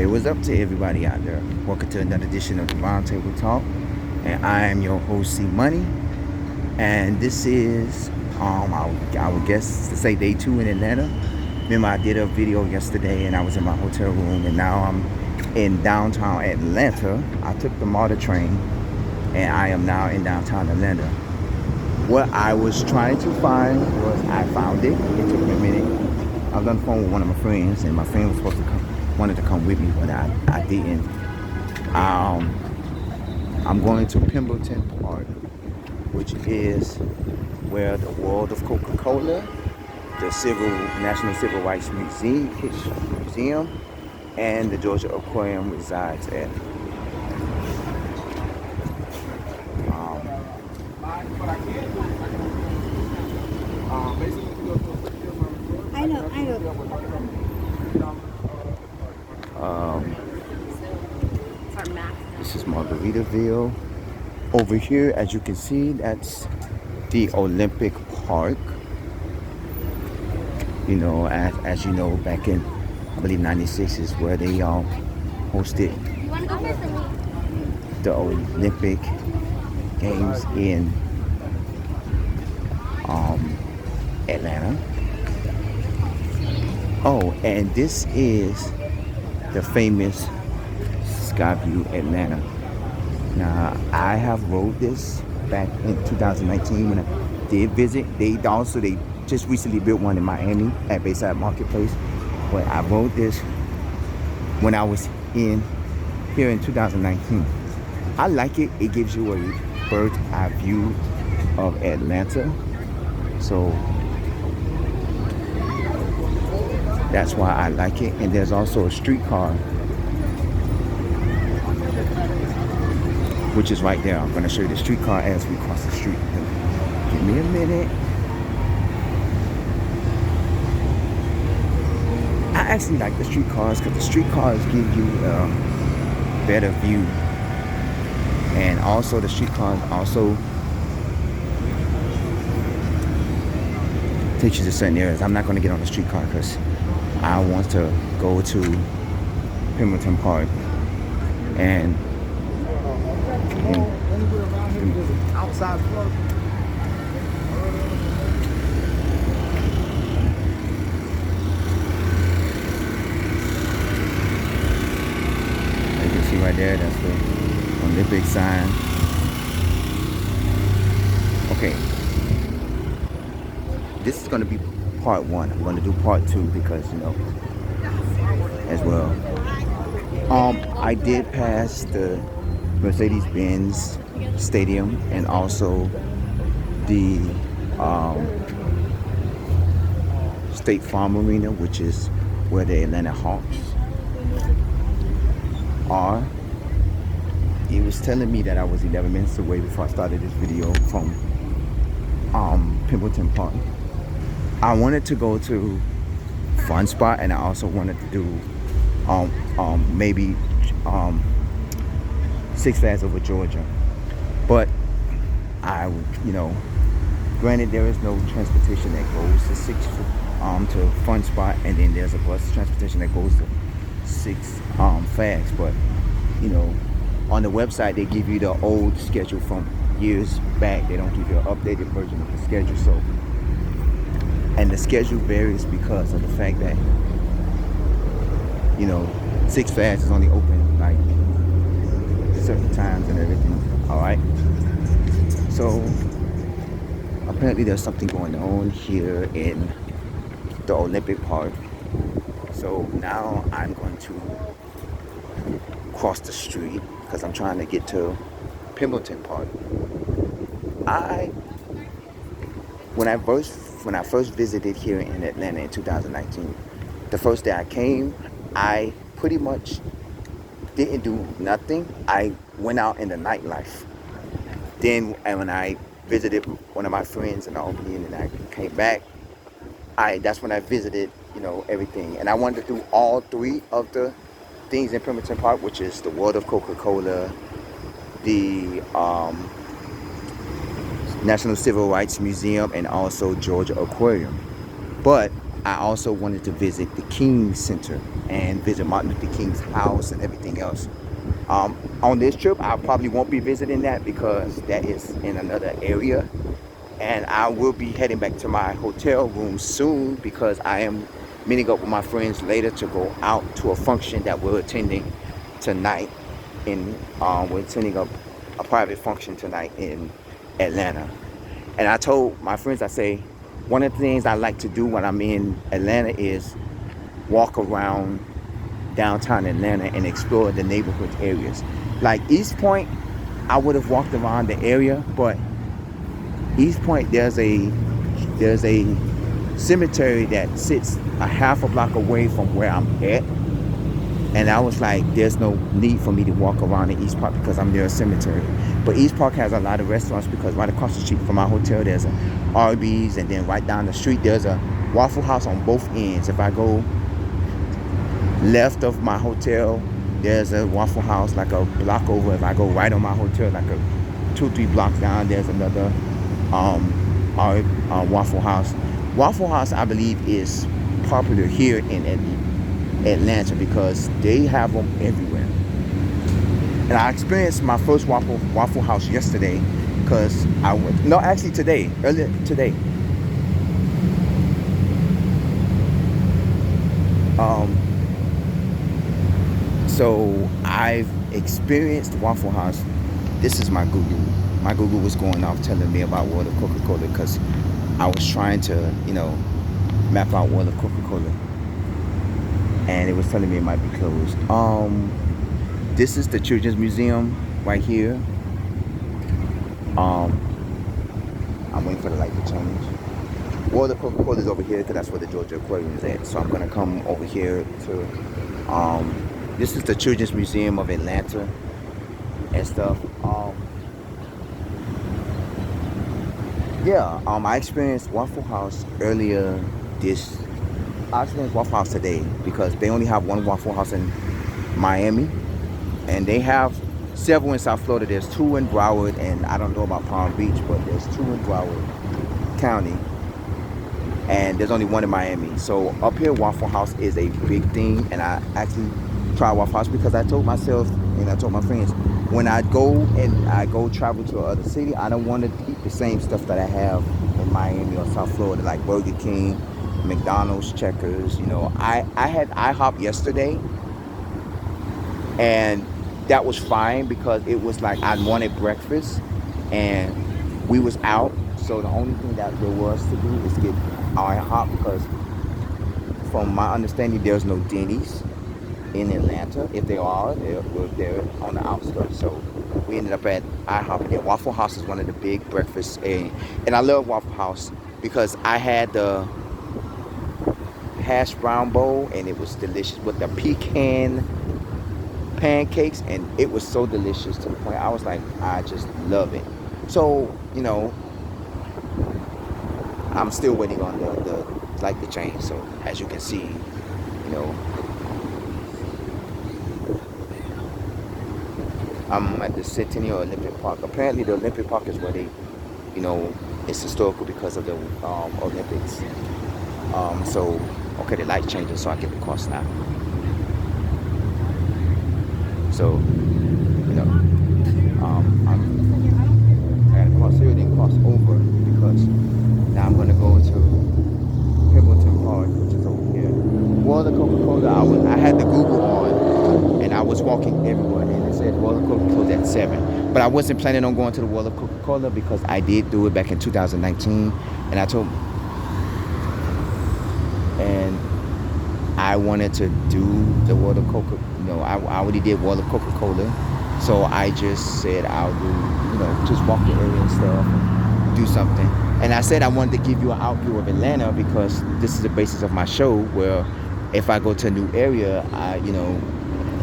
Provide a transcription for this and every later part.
Hey, what's up to everybody out there? Welcome to another edition of the Roundtable Talk. And I am your host, C Money. And this is, I would guess to say day 2 in Atlanta. Remember, I did a video yesterday and I was in my hotel room, and now I'm in downtown Atlanta. I took the MARTA train and I am now in downtown Atlanta. What I was trying to find was, I found it. It took me a minute. I was on the phone with one of my friends, and my friend was supposed to wanted to come with me, but I didn't. I'm going to Pendleton Park, which is where the world of Coca-Cola, the National Civil Rights Museum, and the Georgia Aquarium resides at. I know. This is Margaritaville. Over here, as you can see, that's the Olympic Park. You know, as you know, back in, I believe, 96 is where they hosted the Olympic Games in Atlanta. Oh, and this is the famous Skyview Atlanta. Now, I have rode this back in 2019 when I did visit. They just recently built one in Miami at Bayside Marketplace. But I rode this when I was here in 2019. I like it. It gives you a bird's eye view of Atlanta. So that's why I like it. And there's also a streetcar, which is right there. I'm going to show you the streetcar as we cross the street. Give me a minute. I actually like the streetcars because the streetcars give you a better view. And also the streetcars also takes you to certain areas. I'm not going to get on the streetcar because I want to go to Pendleton Park and outside floor. you can see right there, that's the Olympic sign. Okay, this is going to be part 1. I'm going to do part 2 because, you know, as well. I did pass the Mercedes-Benz Stadium and also the State Farm Arena, which is where the Atlanta Hawks are. He was telling me that I was 11 minutes away before I started this video from Pendleton Park. I wanted to go to Fun Spot, and I also wanted to do maybe Six Flags over Georgia. But granted, there is no transportation that goes to to Fun Spot, and then there's a bus transportation that goes to Six Flags. But on the website they give you the old schedule from years back. They don't give you an updated version of the schedule. So, and the schedule varies because of the fact that Six Flags is only open like certain times and everything. All right. So apparently there's something going on here in the Olympic Park. So now I'm going to cross the street because I'm trying to get to Pendleton Park. When I first visited here in Atlanta in 2019, the first day I came, I pretty much didn't do nothing. I went out in the nightlife. Then, and when I visited one of my friends in Albany, and then I came back, that's when I visited, everything. And I wanted to do all 3 of the things in Pendleton Park, which is the World of Coca-Cola, the National Civil Rights Museum, and also Georgia Aquarium. But I also wanted to visit the King Center and visit Martin Luther King's house and everything else. On this trip, I probably won't be visiting that because that is in another area. And I will be heading back to my hotel room soon because I am meeting up with my friends later to go out to a function that we're attending tonight. We're attending a private function tonight in Atlanta. And I told my friends, I say, one of the things I like to do when I'm in Atlanta is walk around downtown Atlanta and explore the neighborhood areas. Like East Point, I would have walked around the area, but East Point, there's a cemetery that sits a half a block away from where I'm at. And I was like, there's no need for me to walk around in East Park because I'm near a cemetery. But East Park has a lot of restaurants because right across the street from my hotel, there's a Arby's, and then right down the street, there's a Waffle House on both ends. If I go left of my hotel, there's a Waffle House like a block over. If I go right on my hotel, like a 2-3 blocks down, there's another Waffle House. Waffle House, I believe, is popular here in Atlanta because they have them everywhere. And I experienced my first Waffle House yesterday because earlier today. So I've experienced Waffle House. This is my Google. My Google was going off telling me about World of Coca-Cola because I was trying to, map out World of Coca-Cola. And it was telling me it might be closed. This is the Children's Museum right here. I'm waiting for the light to change. World of Coca-Cola is over here because that's where the Georgia Aquarium is at. So I'm gonna come over here to, this is the Children's Museum of Atlanta and stuff. I experienced Waffle House earlier I experienced Waffle House today because they only have one Waffle House in Miami, and they have several in South Florida. There's 2 in Broward, and I don't know about Palm Beach, but there's 2 in Broward County, and there's only 1 in Miami. So up here, Waffle House is a big thing, and I actually tried Waffle House because I told myself and I told my friends, when I go travel to another city, I don't want to eat the same stuff that I have in Miami or South Florida, like Burger King, McDonald's, Checkers. I had IHOP yesterday, and that was fine because it was like I wanted breakfast, and we was out. So the only thing that there was to do is get IHOP because, from my understanding, there's no Denny's in Atlanta. If they are, they're on the outskirts. So we ended up at IHOP. And Waffle House is one of the big breakfasts, and I love Waffle House because I had the hash brown bowl, and it was delicious with the pecan pancakes, and it was so delicious to the point I was like, I just love it. So I'm still waiting on the light to change. So as you can see, I'm at the Centennial Olympic Park. Apparently the Olympic Park is where they, it's historical because of the Olympics. Okay, the light changes, so I get the course now. So, I had to cross here, then cross over because now I'm gonna go to Pendleton Park, which is over here. World of Coca-Cola, I had the Google on, and I was walking everywhere, and it said World of Coca-Cola at 7. But I wasn't planning on going to the World of Coca-Cola because I did do it back in 2019, and I wanted to do the World of Coca. I already did World of Coca-Cola, so I just said I'll do, just walk the area and stuff, and do something. And I said I wanted to give you an outview of Atlanta because this is the basis of my show, where if I go to a new area, I,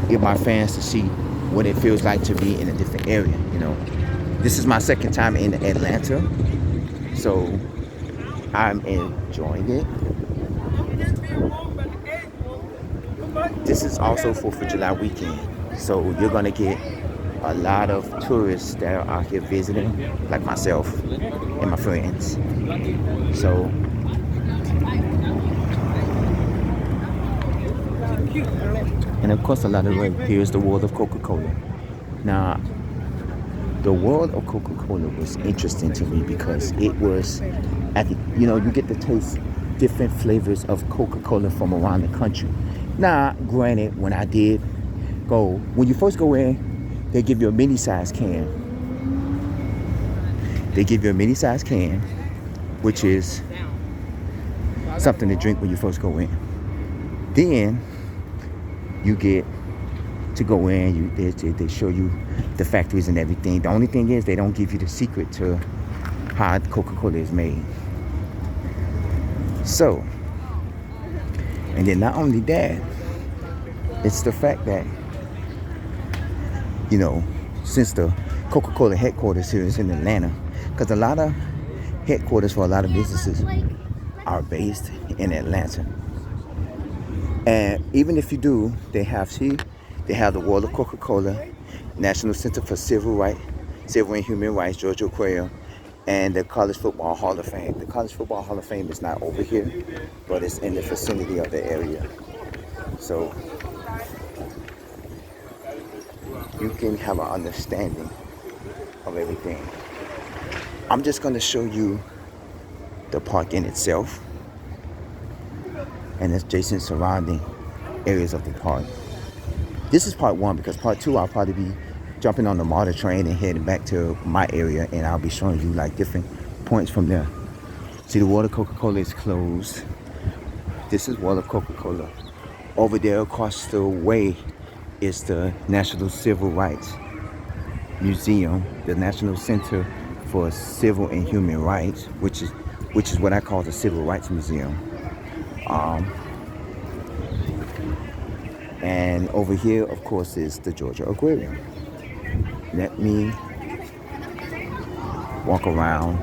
get my fans to see what it feels like to be in a different area. This is my second time in Atlanta, so I'm enjoying it. This is also 4th of July weekend, so you're gonna get a lot of tourists that are out here visiting, like myself and my friends. So And of course, a lot of right here's the world of Coca-Cola. Now, the world of Coca-Cola was interesting to me because it was at the, you get to taste different flavors of Coca-Cola from around the country. Now, granted, when I did go, when you first go in, they give you a mini size can. They give you a mini size can, which is something to drink when you first go in. Then you get to go in, they show you the factories and everything. The only thing is they don't give you the secret to how Coca-Cola is made. So, and then not only that, it's the fact that, since the Coca-Cola headquarters here is in Atlanta, because a lot of headquarters for a lot of businesses are based in Atlanta. And even if you do, they have the World of Coca-Cola, National Center for Civil and Human Rights, Georgia Aquarium, and the College Football Hall of Fame. The College Football Hall of Fame is not over here, but it's in the vicinity of the area. So you can have an understanding of everything. I'm just going to show you the park in itself and adjacent surrounding areas of the park. This is part one, because part two I'll probably be jumping on the MARTA train and heading back to my area, and I'll be showing you like different points from there. See, the World of Coca-Cola is closed. This is World of Coca-Cola. Over there across the way is the National Civil Rights Museum, the National Center for Civil and Human Rights, which is what I call the Civil Rights Museum. And over here, of course, is the Georgia Aquarium. Let me walk around.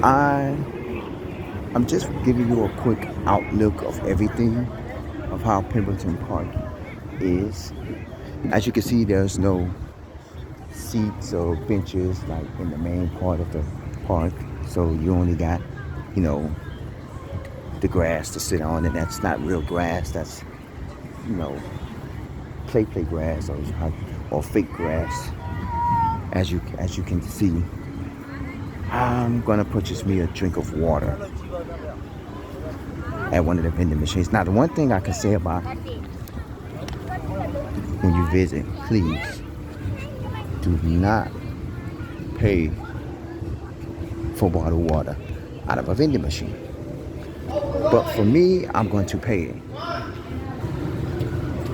I'm just giving you a quick outlook of everything, of how Pendleton Park is. As you can see, there's no seats or benches like in the main part of the park. So you only got, the grass to sit on, and that's not real grass. That's, play grass or fake grass. As you can see, I'm gonna purchase me a drink of water at one of the vending machines. Now, the one thing I can say about when you visit, please do not pay for bottled water out of a vending machine. But for me, I'm going to pay it.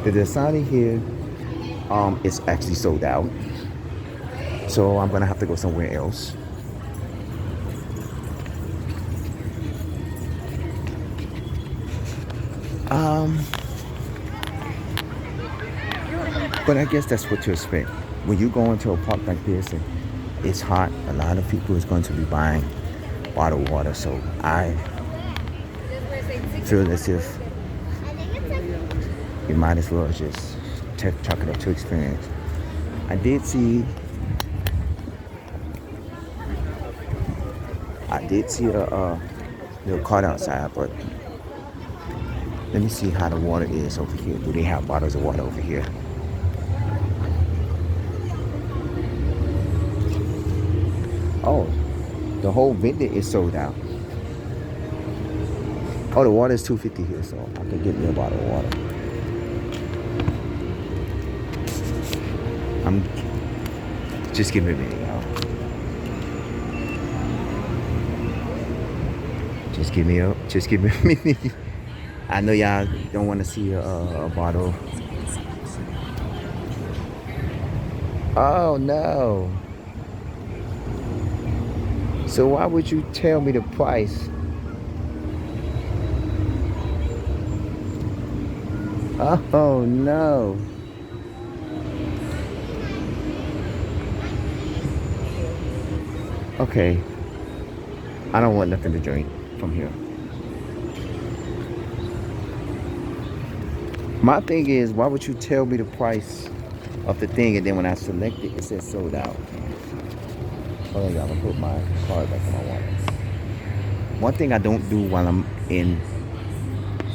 The Dasani here is actually sold out, so I'm gonna have to go somewhere else. But I guess that's what to expect. When you go into a park like this and it's hot, a lot of people is going to be buying bottled water. So I feel as if you might as well just chalk it up to experience. I did see a little cart outside, but let me see how the water is over here. Do they have bottles of water over here? Oh, the whole vendor is sold out. Oh, the water is $2.50 here, so I can get me a bottle of water. Just give me a minute, y'all. Just give me a minute. I know y'all don't want to see a bottle. Oh no. So why would you tell me the price? Oh no. Okay. I don't want nothing to drink from here. My thing is, why would you tell me the price of the thing and then when I select it, it says sold out? Hold on, y'all, I'm gonna put my card back in my wallet. One thing I don't do while I'm in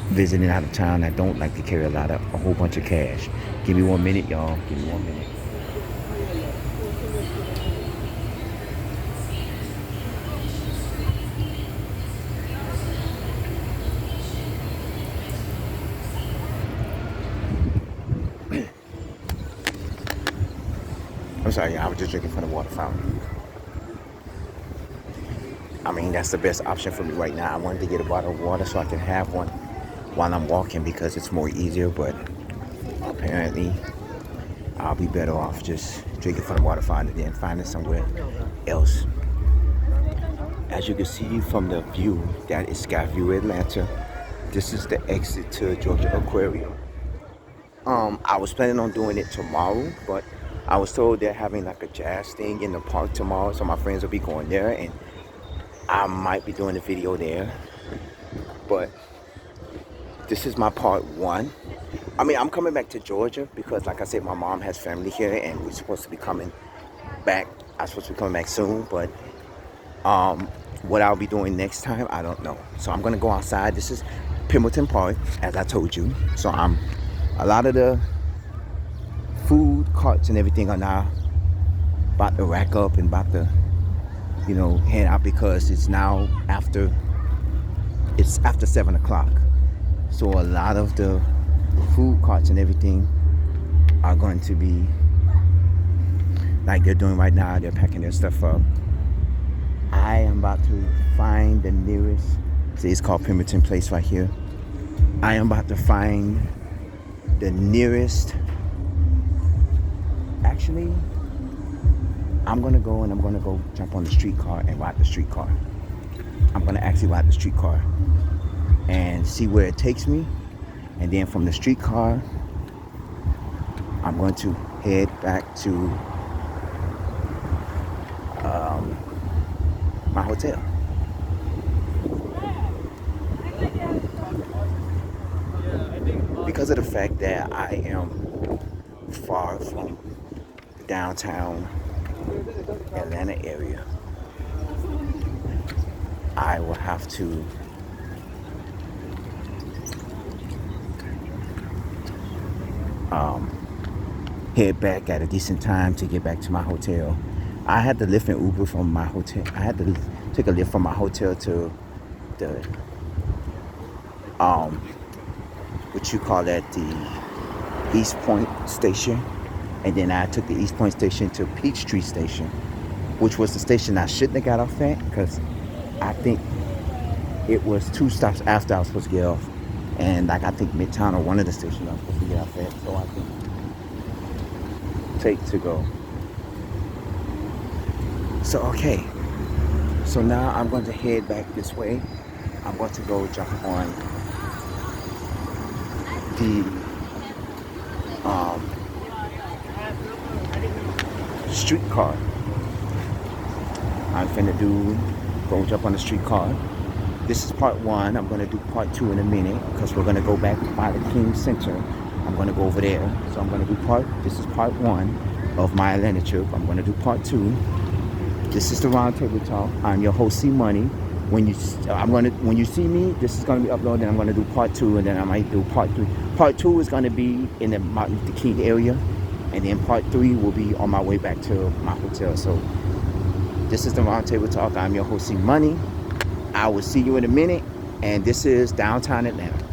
visiting out of town that don't like to carry a whole bunch of cash. Give me 1 minute, y'all. Give me 1 minute. I'm sorry, y'all. I was just drinking from the water fountain. I mean, that's the best option for me right now. I wanted to get a bottle of water so I can have one while I'm walking because it's more easier, but apparently I'll be better off just drinking from the water fountain and then finding somewhere else. As you can see from the view, that is Skyview, Atlanta. This is the exit to Georgia Aquarium. I was planning on doing it tomorrow, but I was told they're having like a jazz thing in the park tomorrow, so my friends will be going there, and I might be doing a video there. But this is my part one. I mean, I'm coming back to Georgia because, like I said, my mom has family here, and we're supposed to be coming back. I'm supposed to be coming back soon, but what I'll be doing next time, I don't know. So I'm gonna go outside. This is Pendleton Park, as I told you. So a lot of the food carts and everything are now about to rack up and about to, head out because it's after 7 o'clock. So a lot of the food carts and everything are going to be like they're doing right now. They're packing their stuff up. I am about to find the nearest, see, it's called Pendleton Place right here. I am about to find the nearest. Actually, I'm gonna go jump on the streetcar and ride the streetcar. I'm gonna actually ride the streetcar and see where it takes me, and then from the streetcar I'm going to head back to my hotel. Because of the fact that I am far from the downtown Atlanta area, I will have to head back at a decent time to get back to my hotel. I had to lift an Uber from my hotel. I had to take a lift from my hotel to the what you call that, the East Point station, and then I took the East Point station to Peachtree station, which was the station I shouldn't have got off at, because I think it was 2 stops after I was supposed to get off, and I think Midtown or one of the stations I was supposed to get off at, so I can take to go. So okay, so now I'm going to head back this way. I'm going to go jump on the streetcar. I'm finna go jump on the streetcar. This is part 1. I'm gonna do part 2 in a minute because we're gonna go back by the King Center. I'm gonna go over there. So I'm gonna do this is part 1 of my Atlanta trip. I'm gonna do part 2. This is the Round Table Talk. I'm your host, C Money. When you see me, this is gonna be uploaded, and I'm gonna do part 2, and then I might do part 3. Part 2 is gonna be in the Martin Luther King area, and then part 3 will be on my way back to my hotel. So this is the Round Table Talk. I'm your host, C Money. I will see you in a minute, and this is downtown Atlanta.